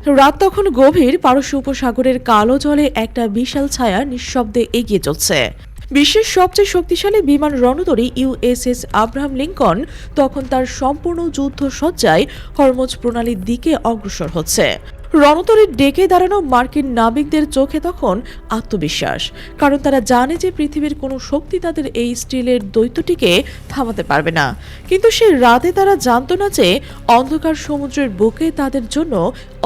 রাত তখন গভীর, পারস্য উপসাগরের কালো জলে একটা বিশাল ছায়া নিঃশব্দে এগিয়ে চলছে। বিশ্বের সবচেয়ে শক্তিশালী বিমান রণতরী ইউএসএস আব্রাহাম লিঙ্কন তখন তার সম্পূর্ণ যুদ্ধ সজ্জায় হরমুজ প্রণালীর দিকে অগ্রসর হচ্ছে। রণতরীর ডেকে দাঁড়ানো মার্কিন নাবিকদের চোখে তখন আত্মবিশ্বাস, কারণ তারা জানে যে পৃথিবীর কোনো শক্তি তাদের এই স্টিলের দৈত্যটিকে থামাতে পারবে না। কিন্তু সেই রাতে তারা জানতো না যে অন্ধকার সমুদ্রের বুকে তাদের জন্য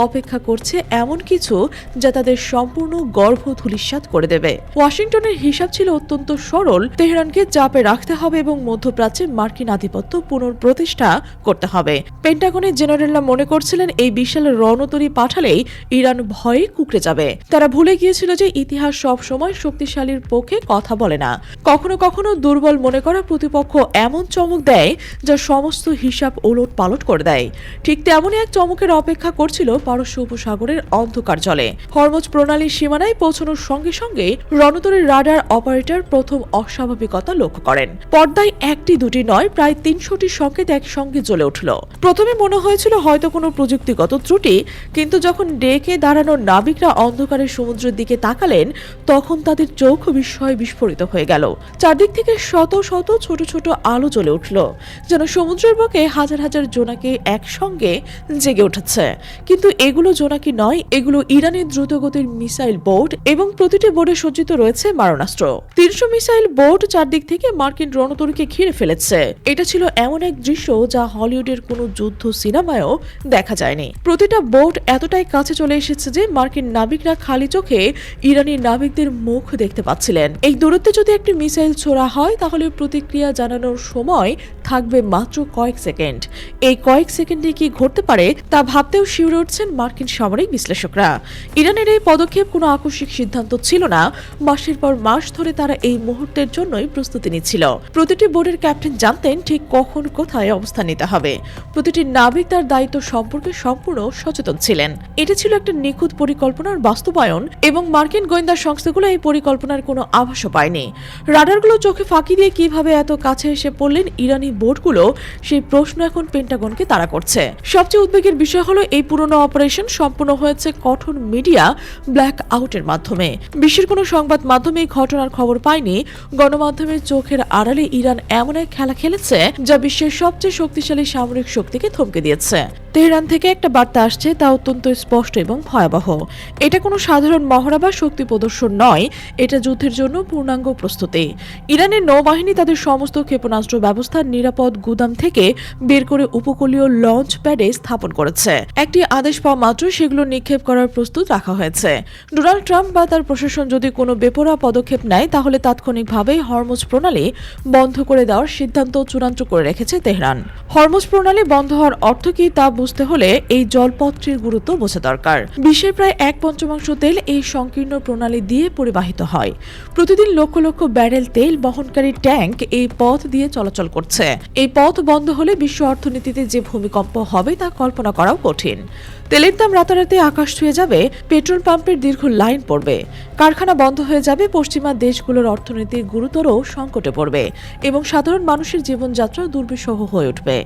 অপেক্ষা করছে এমন কিছু যা তাদের সম্পূর্ণ গর্ভ ধূলিসাৎ করে দেবে। ওয়াশিংটনের হিসাব ছিল অত্যন্ত সরল, তেহরানকে চাপে রাখতে হবে এবং মধ্যপ্রাচ্যে মার্কিন আধিপত্য পুনঃপ্রতিষ্ঠা করতে হবে। পেন্টাগনের জেনারেলরা মনে করছিলেন এই বিশাল রণতরী পাঠালেই ইরান ভয়ে কুঁকড়ে যাবে। তারা ভুলে গিয়েছিল যে ইতিহাস সব সময় শক্তিশালীর পক্ষে কথা বলে না। কখনো কখনো দুর্বল মনে করা প্রতিপক্ষ এমন চমক দেয় যা সমস্ত হিসাব ওলট পালট করে দেয়। ঠিক তেমনই এক চমকের অপেক্ষা করছিল পারস্য উপসাগরের অন্ধকার জলে। হরমুজ প্রণালীর সীমানায় পৌঁছানোর সঙ্গে সঙ্গে রণতরীর রাডার অপারেটর প্রথম অস্বাভাবিকতা লক্ষ্য করেন। পর্দায় একটি দুটি নয়, প্রায় ৩০০টি সংকেত একসঙ্গে জ্বলে উঠল। প্রথমে মনে হয়েছিল হয়তো কোনো প্রযুক্তিগত ত্রুটি, কিন্তু যখন ডেকে দাঁড়ানো নাবিকরা অন্ধকারের সমুদ্রের দিকে তাকালেন তখন তাদের চোখ বিস্ময়ে বিস্ফোরিত হয়ে গেল। চারদিক থেকে শত শত ছোট ছোট আলো জ্বলে উঠল, যেন সমুদ্রের বুকে হাজার হাজার জোনাকি একসঙ্গে জেগে উঠেছে। কিন্তু এগুলো জোনাকি নয়, এগুলো ইরানের দ্রুতগতির মিসাইল বোট, এবং প্রতিটি বোর্ডে সজ্জিত রয়েছে মারণাস্ত্র। ৩০০ মিসাইল বোট চারদিক থেকে মার্কিন রণতরীকে ঘিরে ফেলেছে। এটা ছিল এমন এক দৃশ্য যা হলিউডের কোনো যুদ্ধ সিনেমায়ও দেখা যায়নি। প্রতিটা বোট এতটাই কাছে চলে এসেছে যে মার্কিন নাবিকরা খালি চোখে ইরানি নাবিকদের মুখ দেখতে পাচ্ছিলেন। এই দূরত্বে যদি একটি মিসাইল ছোড়া হয় তাহলে প্রতিক্রিয়া জানানোর সময় থাকবে মাত্র কয়েক সেকেন্ড। এই কয়েক সেকেন্ডে কি ঘটতে পারে তা ভাবতেও শিউরে উঠছেন মার্কিন সামরিক বিশ্লেষকরা। ইরানের এই পদক্ষেপ কোনো আকস্মিক সিদ্ধান্ত ছিল না। মাসের পর মাস ধরে তারা এই মুহূর্তের জন্যই প্রস্তুতি নিচ্ছিল। প্রতিটি বোর্ডের ক্যাপ্টেন জানতেন ঠিক কখন কোথায় অবস্থান নিতে হবে। প্রতিটি নাবিক তার দায়িত্ব সম্পর্কে সম্পূর্ণ সচেতন ছিলেন। এটা ছিল একটা নিখুঁত পরিকল্পনার বাস্তবায়ন, এবং মার্কিন গোয়েন্দা সংস্থাগুলো এই পরিকল্পনার কোনো আভাসও পায়নি। রাডারগুলো চোখে ফাঁকি দিয়ে কিভাবে এত কাছে এসে পড়লেন ইরানি বোটগুলো, সেই প্রশ্ন এখন পেন্টাগনকে তাড়া করছে। সবচেয়ে উদ্বেগের বিষয় হলো এই পুরনো অপারেশন সম্পূর্ণ হয়েছে কঠোর মিডিয়া ব্ল্যাক আউটের মাধ্যমে। বিশ্বের কোনো সংবাদ মাধ্যমে এই ঘটনার খবর পায়নি। গণমাধ্যমের চোখের আড়ালে ইরান এমন এক খেলা খেলেছে যা বিশ্বের সবচেয়ে শক্তিশালী সামরিক শক্তিকে থমকে দিয়েছে। তেহরান থেকে একটা বার্তা আসছে, তা অত্যন্ত স্পষ্ট এবং ভয়াবহ। এটা কোনো সাধারণ মহড়া বা শক্তি প্রদর্শন নয়, এটা যুদ্ধের জন্য পূর্ণাঙ্গ প্রস্তুতি। ইরানের নৌবাহিনী তাদের সমস্ত ক্ষেপণাস্ত্র ব্যবস্থার নিরাপদ গুদাম থেকে বের করে উপকূলীয় লঞ্চ প্যাডে স্থাপন করেছে। একটি আদেশ পাওয়া মাত্র সেগুলো নিক্ষেপ করার প্রস্তুত রাখা হয়েছে। ডোনাল্ড ট্রাম্প বা তার প্রশাসন যদি কোনো বেপরোয়া পদক্ষেপ নেয় তাহলে তাৎক্ষণিকভাবে হরমুজ প্রণালী বন্ধ করে দেওয়ার সিদ্ধান্ত চূড়ান্ত করে রেখেছে তেহরান। হরমুজ প্রণালী বন্ধ হওয়ার অর্থ কি তা বুঝতে হলে এই জলপথটির গুরুত্ব বোঝা দরকার। বিশ্বের প্রায় 1/5 তেল এই সংকীর্ণ প্রণালী দিয়ে পরিবাহিত হয়। প্রতিদিন লক্ষ লক্ষ ব্যারেল তেল বহনকারী ট্যাঙ্ক এই পথ দিয়ে চলাচল করছে। এই পথ বন্ধ হলে বিশ্ব অর্থনীতিতে যে ভূমিকম্প হবে তা কল্পনা করাও কঠিন। তেলের দাম রাতারাতি আকাশ ছুঁয়ে যাবে, পেট্রোল পাম্পের দীর্ঘ লাইন পড়বে, কারখানা বন্ধ হয়ে যাবে, পশ্চিমা দেশগুলোর অর্থনীতি গুরুতর সংকটে পড়বে এবং সাধারণ মানুষের জীবনযাত্রা দুর্বিষহ হয়ে উঠবে।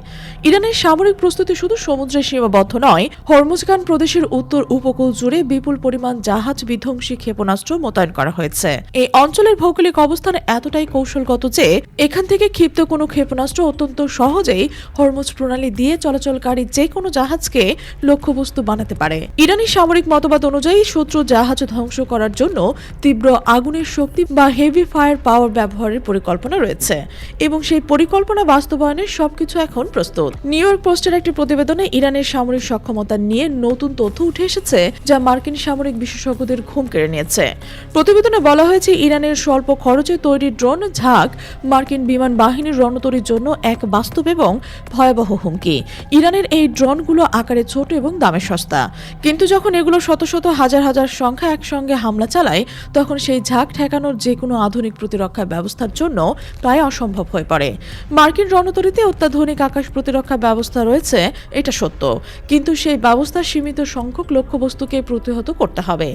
ইরানের সামরিক প্রস্তুতি শুধু সমুদ্রে সীমাবদ্ধ নয়। হরমুজগান প্রদেশের উত্তর উপকূল জুড়ে বিপুল পরিমাণ জাহাজ বিধ্বংসী ক্ষেপণাস্ত্র মোতায়েন করা হয়েছে। এই অঞ্চলের ভৌগোলিক অবস্থান এতটাই কৌশলগত যে এখান থেকে ক্ষিপ্ত কোনো ক্ষেপণাস্ত্র অত্যন্ত সহজেই হরমুজ প্রণালী দিয়ে চলাচলকারী যে কোনো জাহাজকে লক্ষ্যবস্তু বানাতে পারে। ইরানি সামরিক মতবাদ অনুযায়ী শত্রু জাহাজ ধ্বংস করার জন্য তীব্র আগুনের শক্তি বা হেভি ফায়ার পাওয়ার ব্যবহারের পরিকল্পনা রয়েছে, এবং সেই পরিকল্পনা বাস্তবায়নের সবকিছু এখন প্রস্তুত। নিউ ইয়র্ক পোস্টের একটি প্রতিবেদনে ইরানের সামরিক সক্ষমতা নিয়ে নতুন তথ্য উঠে এসেছে যা মার্কিন সামরিক বিশেষজ্ঞদের ঘুম কেড়ে নিয়েছে। প্রতিবেদনে বলা হয়েছে ইরানের স্বল্প খরচে তৈরি ড্রোন ঝাঁক মার্কিন বিমান বাহিনীর রণতরীর জন্য এক বাস্তব এবং ভয়াবহ হুমকি। ইরানের এই ড্রোনগুলো আকারে ছোট এবং দামে সস্তা, কিন্তু যখন এগুলো শত শত হাজার হাজার সংখ্যা একসঙ্গে হামলা চালায় তখন সেই ঝাঁক ঠেকানোর যে কোনো আধুনিক প্রতিরক্ষা ব্যবস্থার জন্য প্রায় অসম্ভব হয়ে পড়ে। মার্কিন রণতরীতে অত্যাধুনিক আকাশ প্রতিরক্ষা ব্যবস্থা রয়েছে, এটা সত্য, কিন্তু সেই ব্যবস্থা সীমিত সীমিত সংখ্যক লক্ষ্যবস্তুকে প্রতিহত করতে হবে।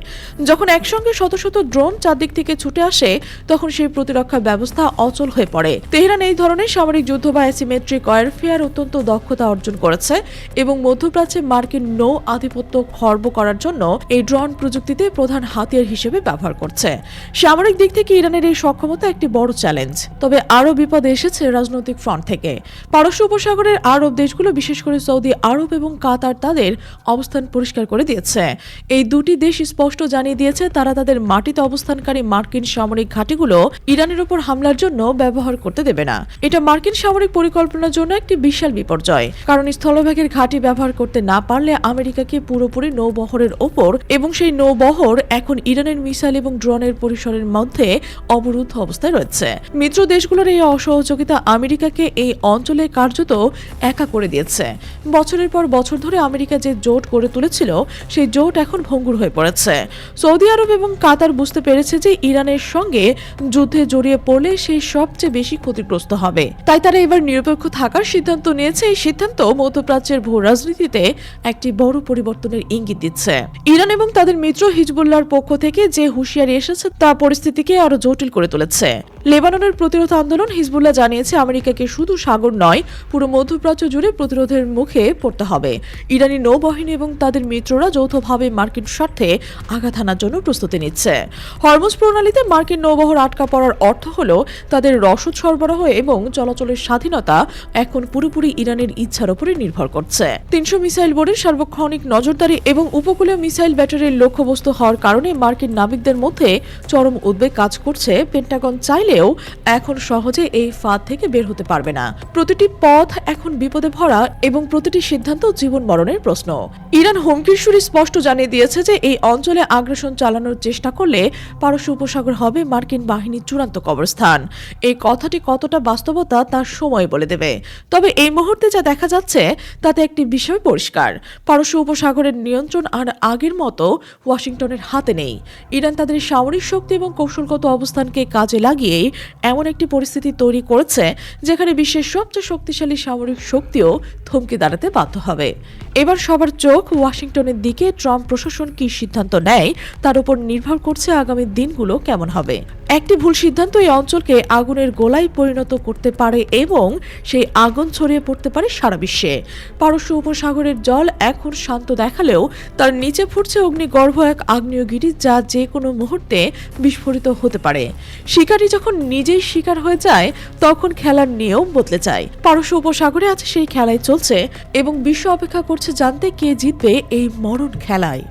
যখন একসঙ্গে শত শত ড্রোন চারদিক থেকে ছুটে আসে তখন সেই প্রতিরক্ষা ব্যবস্থা অচল হয়ে পড়ে। তেহরান এই ধরনের সামরিক যুদ্ধ বা অ্যাসিমেট্রিক ওয়ারফেয়ার অত্যন্ত দক্ষতা অর্জন করেছে এবং মধ্যপ্রাচ্যে মার্কিন নৌ আধিপত্য খর্ব করার জন্য এই ড্রোন প্রযুক্তিতে প্রধান হাতিয়ার হিসেবে ব্যবহার করছে। সামরিক দিক থেকে ইরানের এই সক্ষমতা একটি বড় চ্যালেঞ্জ। তবে আরও বিপদ এসেছে রাজনৈতিক ফ্রন্ট থেকে। পারস্য উপসাগরের আরব দেশগুলো বিশেষ করে সৌদি আরব এবং কাতার তাদের অবস্থান পরিষ্কার করে দিয়েছে। এই দুটি দেশ স্পষ্ট জানিয়ে দিয়েছে তারা তাদের মাটিতে অবস্থানকারী মার্কিন সামরিক ঘাঁটিগুলো ইরানের উপর হামলার জন্য ব্যবহার করতে দেবে না। এটা মার্কিন সামরিক পরিকল্পনার জন্য একটি বিশাল বিপর্যয়, কারণ স্থলভাগের ঘাঁটি ব্যবহার করতে না পারলে আমেরিকাকে পুরোপুরি নৌবহরের ওপর এবং সেই নৌবহর এখন ইরানের মিসাইল এবং ড্রোনের পরিসরের মধ্যে অবরুদ্ধ অবস্থায় রয়েছে। মিত্র দেশগুলোর এই অসহযোগিতা আমেরিকাকে এই অঞ্চলে কার্যত একা করে দিয়েছে। বছরের পর বছর ধরে আমেরিকা যে জোট গড়ে তুলেছিল সেই জোট এখন ভঙ্গুর হয়ে পড়েছে। সৌদি আরব এবং কাতার বুঝতে পেরেছে যে ইরানের সঙ্গে যুদ্ধে জড়িয়ে পড়লে সেই সবচেয়ে বেশি ক্ষতিগ্রস্ত হবে, তাই তারা এবার নিরপেক্ষ থাকার সিদ্ধান্ত নিয়েছে। এই সিদ্ধান্ত মধ্যপ্রাচ্যের ভূ রাজনীতিতে একটি বড় পরিবর্তনের ইঙ্গিত দিচ্ছে। ইরান এবং তাদের মিত্র হিজবুল্লাহর পক্ষ থেকে যে হুঁশিয়ারি এসেছে তা পরিস্থিতিকে আরো জটিল করে তুলেছে। লেবাননের প্রতিরোধ আন্দোলন হিজবুল্লাহ জানিয়েছে আমেরিকাকে শুধু সাগর নয় পুরো মধ্যপ্রাচ্য জুড়ে প্রতিরোধের মুখে পড়তে হবে। ইরানি নৌবাহিনী এবং তাদের মিত্ররা যৌথভাবে মার্কিন স্বার্থে আঘাত হানার জন্য প্রস্তুতি নিচ্ছে। হরমুজ প্রণালীতে মার্কিন নৌবহর আটকা পড়ার অর্থ হল তাদের রসদ সরবরাহ এবং চলাচলের স্বাধীনতা এখন পুরোপুরি ইরানের ইচ্ছার উপরে নির্ভর করছে। ৩০০ মিসাইল বোর্ডের সার্বক্ষণিক নজরদারি এবং উপকূলীয় মিসাইল ব্যাটারির লক্ষ্যবস্তু হওয়ার কারণে মার্কিন নাবিকদের মধ্যে চরম উদ্বেগ কাজ করছে। পেন্টাগন চাইলেও এখন সহজে এই ফাঁদ থেকে বের হতে পারবে না। প্রতিটি পথ এখন বিপদে ভরা এবং প্রতিটি সিদ্ধান্ত জীবন মরণের প্রশ্ন। ইরান হুমকির সুরে স্পষ্ট জানিয়ে দিয়েছে যে এই অঞ্চলে আগ্রাসন চালানোর চেষ্টা করলে পারস্য উপসাগর হবে মার্কিন বাহিনীর চূড়ান্ত কবরস্থান। এই কথাটি কতটা বাস্তবতা তার সময় বলে দেবে। তবে এই মুহূর্তে যা দেখা যাচ্ছে তাতে একটি বিষয় পরিষ্কার, পারস্য উপসাগরের নিয়ন্ত্রণ আর আগের মতো ওয়াশিংটনের হাতে নেই। ইরান তাদের সামরিক শক্তি এবং কৌশলগত অবস্থানকে কাজে লাগিয়ে এমন একটি পরিস্থিতি তৈরি করেছে যেখানে বিশ্বের সবচেয়ে শক্তিশালী সামরিক শক্তিও থমকে দাঁড়াতে বাধ্য হবে। এবার সবার চোখ ওয়াশিংটনের দিকে। ট্রাম্প প্রশাসন কি সিদ্ধান্ত নেয় তার উপর নির্ভর করছে আগামী দিনগুলো কেমন হবে। একটি ভুল সিদ্ধান্ত এই অঞ্চলকে আগুনের গোলায় পরিণত করতে পারে এবং সেই আগুন ছড়িয়ে পড়তে পারে সারা বিশ্বে। পারস্য উপসাগরের জল এখন শান্ত দেখালেও তার নিচে ফুটছে অগ্নিগর্ভ এক আগ্নেয়গিরি যা যে কোনো মুহূর্তে বিস্ফোরিত হতে পারে। শিকারী যখন নিজেই শিকার হয়ে যায় তখন খেলার নিয়ম বদলে যায়। পারস্য উপসাগরে আছে সেই খেলাই চলছে এবং বিশ্ব অপেক্ষা করছে জানতে কে জিতবে এই মরণ খেলায়।